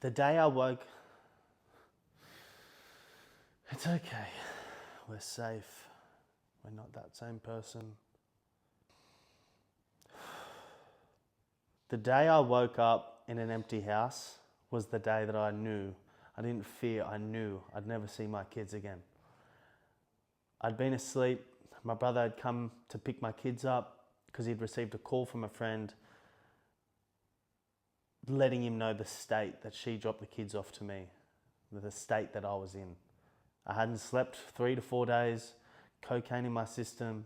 The day I woke, it's okay. We're safe. We're not that same person. The day I woke up in an empty house was the day that I knew. I didn't fear, I knew I'd never see my kids again. I'd been asleep. My brother had come to pick my kids up because he'd received a call from a friend letting him know the state that she dropped the kids off to me, the state that I was in. I hadn't slept 3 to 4 days, cocaine in my system,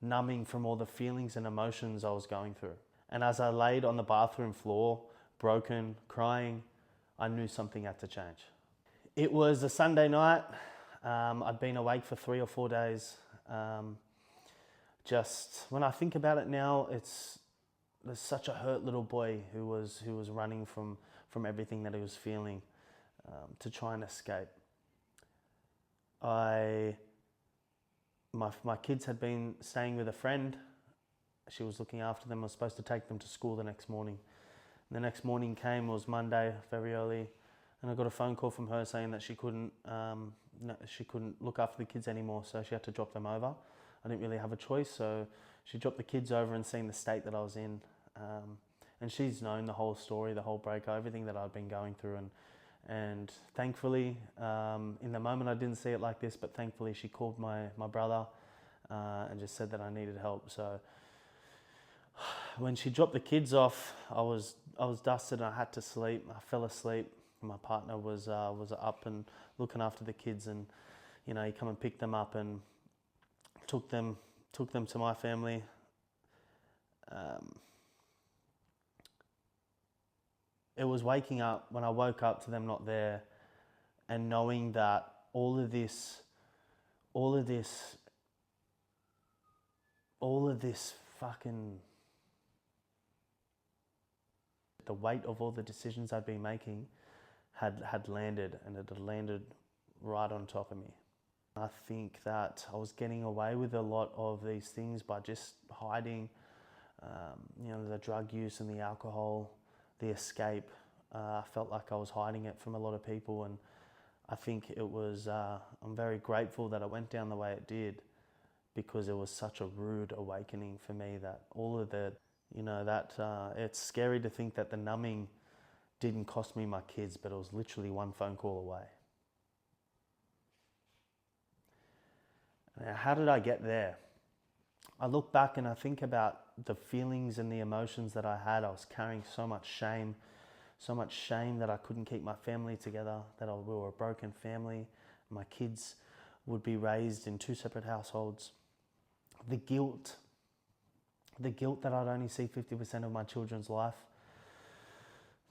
numbing from all the feelings and emotions I was going through. And as I laid on the bathroom floor, broken, crying, I knew something had to change. It was a Sunday night. I'd been awake for 3 or 4 days. Just when I think about it now, there's such a hurt little boy who was running from everything that he was feeling to try and escape. My kids had been staying with a friend. She was looking after them. I was supposed to take them to school the next morning. The next morning came, it was Monday, very early, and I got a phone call from her saying that she couldn't look after the kids anymore, so she had to drop them over. I didn't really have a choice, so she dropped the kids over and seen the state that I was in. And she's known the whole story, the whole breakup, everything that I'd been going through. And thankfully, in the moment I didn't see it like this, but thankfully she called my brother and just said that I needed help. So when she dropped the kids off, I was dusted and I had to sleep. I fell asleep. My partner was up and looking after the kids, and he come and picked them up and took them to my family. It was waking up when I woke up to them not there, and knowing that all of this fucking, the weight of all the decisions I'd been making had landed, and it had landed right on top of me. I think that I was getting away with a lot of these things by just hiding, the drug use and the alcohol, the escape. I felt like I was hiding it from a lot of people, and I think it was, I'm very grateful that it went down the way it did, because it was such a rude awakening for me that all of the, it's scary to think that the numbing didn't cost me my kids, but it was literally one phone call away. Now, how did I get there? I look back and I think about the feelings and the emotions that I had. I was carrying so much shame that I couldn't keep my family together, that we were a broken family. My kids would be raised in 2 separate households. The guilt that I'd only see 50% of my children's life.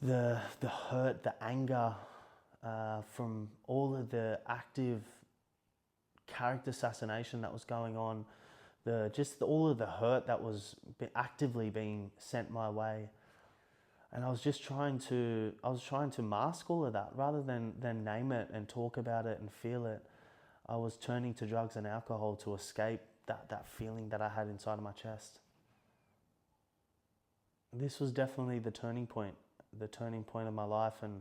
The hurt, the anger from all of the active character assassination that was going on, all of the hurt that was actively being sent my way. And I was trying to mask all of that rather than name it and talk about it and feel it. I was turning to drugs and alcohol to escape that feeling that I had inside of my chest. This was definitely the turning point of my life. And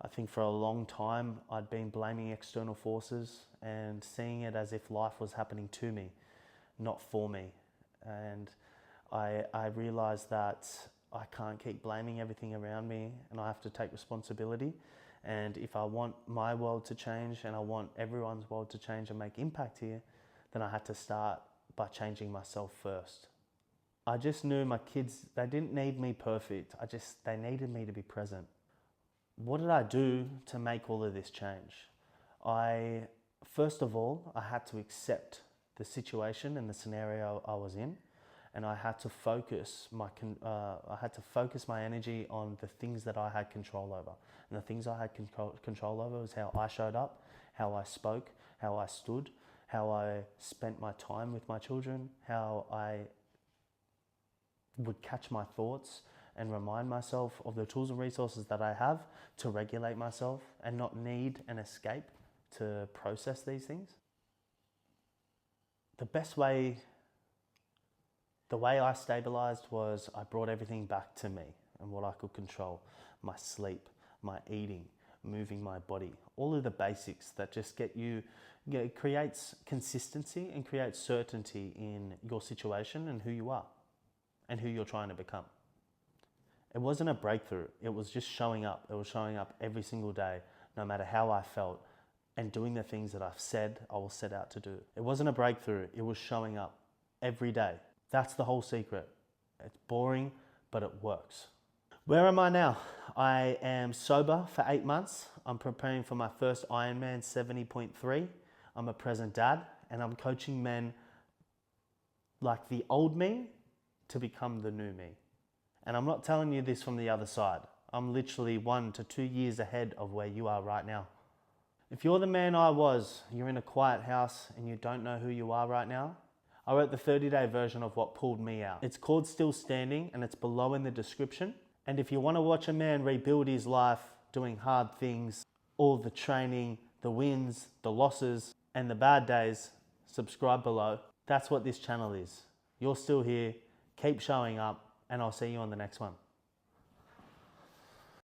I think for a long time I'd been blaming external forces and seeing it as if life was happening to me, not for me. And I realized that I can't keep blaming everything around me, and I have to take responsibility. And if I want my world to change, and I want everyone's world to change and make impact here, then I had to start by changing myself first. I just knew my kids, they didn't need me perfect. They needed me to be present. What did I do to make all of this change? First of all, I had to accept the situation and the scenario I was in, and I had to focus my energy on the things that I had control over. And the things I had control over was how I showed up, how I spoke, how I stood, how I spent my time with my children, how I would catch my thoughts and remind myself of the tools and resources that I have to regulate myself and not need an escape to process these things. The way I stabilized was I brought everything back to me and what I could control. My sleep, my eating, moving my body, all of the basics that just it creates consistency and creates certainty in your situation and who you are and who you're trying to become. It wasn't a breakthrough. It was just showing up. It was showing up every single day, no matter how I felt, and doing the things that I've said I will set out to do. It wasn't a breakthrough. It was showing up every day. That's the whole secret. It's boring, but it works. Where am I now? I am sober for 8 months. I'm preparing for my first Ironman 70.3. I'm a present dad, and I'm coaching men like the old me to become the new me. And I'm not telling you this from the other side. I'm literally 1 to 2 years ahead of where you are right now. If you're the man I was, you're in a quiet house and you don't know who you are right now, I wrote the 30-day version of what pulled me out. It's called Still Standing, and it's below in the description. And if you want to watch a man rebuild his life, doing hard things, all the training, the wins, the losses, and the bad days, subscribe below. That's what this channel is. You're still here. Keep showing up, and I'll see you on the next one.